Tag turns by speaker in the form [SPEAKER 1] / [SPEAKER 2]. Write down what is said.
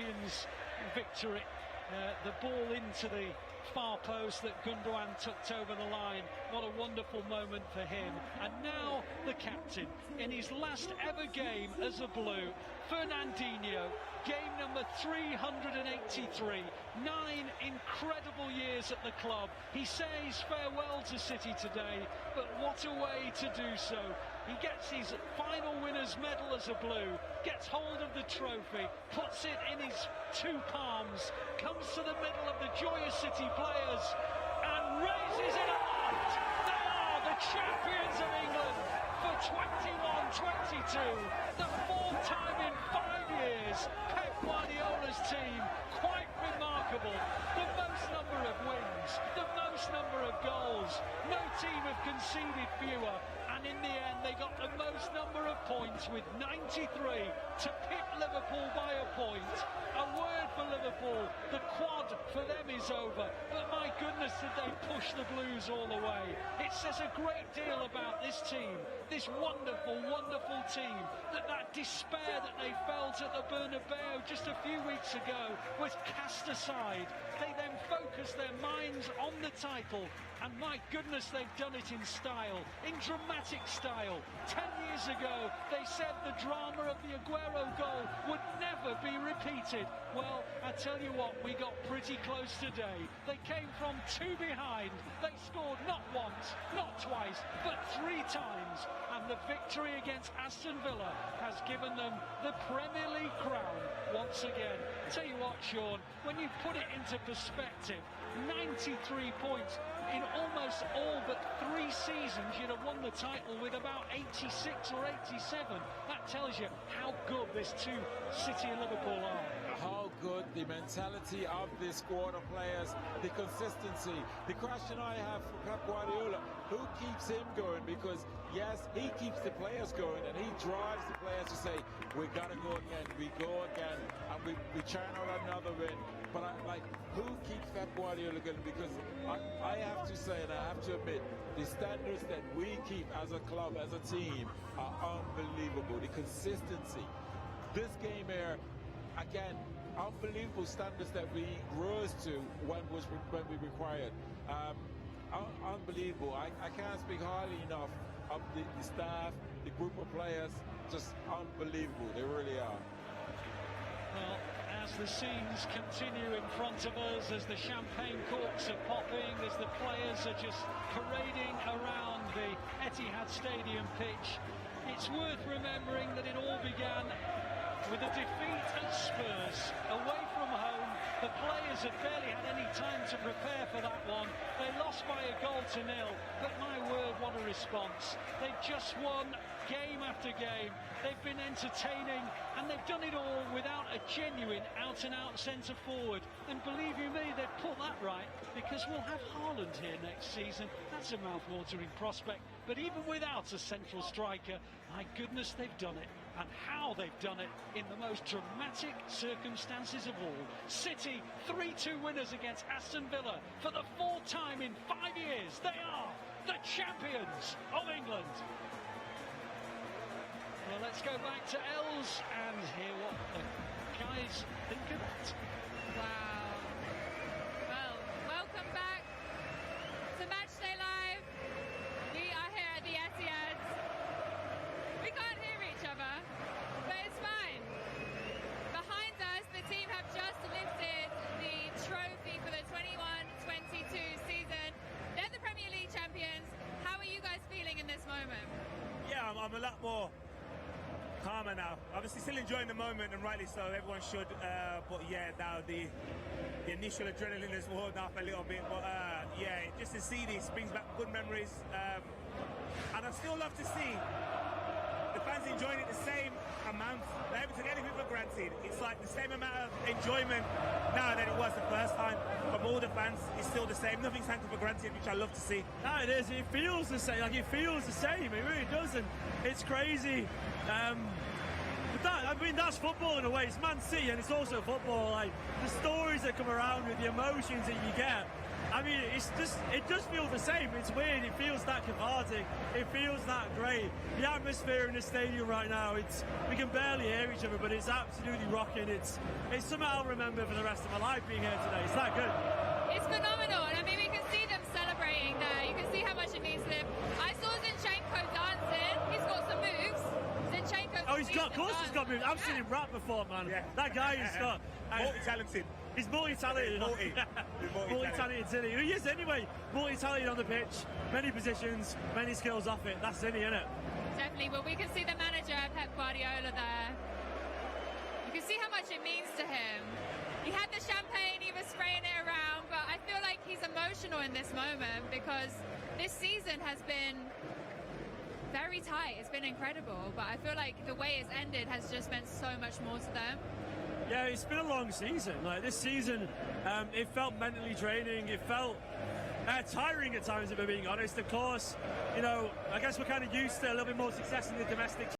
[SPEAKER 1] champions victory. The ball into the far post that Gundogan tucked over the line. What a wonderful moment for him. And now the captain in his last ever game as a Blue, Fernandinho, game number 383. 9 incredible years at the club. He says farewell to City today, but what a way to do so. He gets his final winner's medal as a Blue, gets hold of the trophy, puts it in his two palms, comes to the middle of the joyous City players and raises it aloft. They are the champions of England for 21-22, the fourth time in 5 years. Pep Guardiola's team, quite remarkable. The most number of wins, the most number of goals. No team have conceded fewer, and in the end they got the most number of points with 93 to pip Liverpool by a point. A word for Liverpool, the quad for them is over, but my goodness did they push the Blues all the way. It says a great deal about this team, this wonderful, wonderful team, that despair that they felt at the Bernabeu just a few weeks ago was cast aside. They then focused their minds on the title, and my goodness they've done it in style, in dramatic style. 10 years ago they said the drama of the Aguero goal would never be repeated. Well, I tell you what, we got pretty close today. They came from 2 behind, they scored not once, not twice, but 3 times, and the victory against Aston Villa has given them the Premier League crown once again. Tell you what, Sean, when you put it into perspective, 93 points in almost all but 3 seasons. You'd have won the title with about 86 or 87. That tells you how good this two City and Liverpool are.
[SPEAKER 2] How good the mentality of this squad of players, the consistency. The question I have for Pep Guardiola, who keeps him going? Because yes, he keeps the players going and he drives the players to say, we gotta go again, we go again, and we churn out another win. But who keeps Pep Guardiola going? Because I have to say, and I have to admit, the standards that we keep as a club, as a team, are unbelievable. The consistency. This game here, again, unbelievable standards that we rose to when we required. Unbelievable. I can't speak highly enough of the staff, the group of players. Just unbelievable. They really are.
[SPEAKER 1] Well, as the scenes continue in front of us, as the champagne corks are popping, as the players are just parading around the Etihad Stadium pitch, it's worth remembering that it all began with a defeat at Spurs, away from home. The players had barely had any time to prepare for that one. They lost by a goal to nil, but my word, what a response. They've just won game after game. They've been entertaining, and they've done it all without a genuine out-and-out centre forward. And believe you me, they've put that right, because we'll have Haaland here next season. That's a mouth-watering prospect. But even without a central striker, my goodness, they've done it. And how they've done it in the most dramatic circumstances of all. City 3-2 winners against Aston Villa for the 4th time in 5 years. They are the champions of England. Well, let's go back to Els and hear what the guys think of it.
[SPEAKER 3] Wow. Well, welcome back to Matchday Live. We are here at the Etihad. We can't hear each other, but it's fine. Behind us, the team have just lifted the trophy for the 21-22 season. They're the Premier League champions. How are you guys feeling in this moment?
[SPEAKER 4] Yeah, I'm a lot more calmer now. Obviously still enjoying the moment, and rightly so, everyone should, but yeah, now the initial adrenaline has worn off a little bit, but yeah, just to see this brings back good memories, and I still love to see the fans enjoying it the same amount. They haven't taken anything for granted. It's like the same amount of enjoyment now than it was the first time from all the fans. It's still the same. Nothing's taken for granted, which I love to see.
[SPEAKER 5] No, it is. It feels the same. Like, it feels the same. It really doesn't. It's crazy. But that's football in a way. It's Man City and it's also football. Like, the stories that come around with the emotions that you get, I mean, it does feel the same. It's weird. It feels that cathartic. It feels that great. The atmosphere in the stadium right now, we can barely hear each other, but it's absolutely rocking. It's something I'll remember for the rest of my life being here today. It's that good.
[SPEAKER 3] It's phenomenal, and I mean, we can see them celebrating there. You can see how much it means to them. I saw Zinchenko dancing. He's got some moves. Zinchenko.
[SPEAKER 5] Oh, of course he's got moves. I've seen him rap before, man.
[SPEAKER 4] Yeah.
[SPEAKER 5] That guy has got...
[SPEAKER 4] multi-talented.
[SPEAKER 5] He's multi-talented. Multi-talented, isn't he? He is anyway. Multi-talented on the pitch. Many positions, many skills off it. That's Zinni, isn't it?
[SPEAKER 3] Definitely. Well, we can see the manager, Pep Guardiola, there. You can see how much it means to him. He had the champagne, he was spraying it around, but I feel like he's emotional in this moment because this season has been very tight. It's been incredible, but I feel like the way it's ended has just meant so much more to them.
[SPEAKER 5] Yeah, it's been a long season. Like this season, it felt mentally draining. It felt tiring at times, if we're being honest. Of course, you know, I guess we're kind of used to a little bit more success in the domestic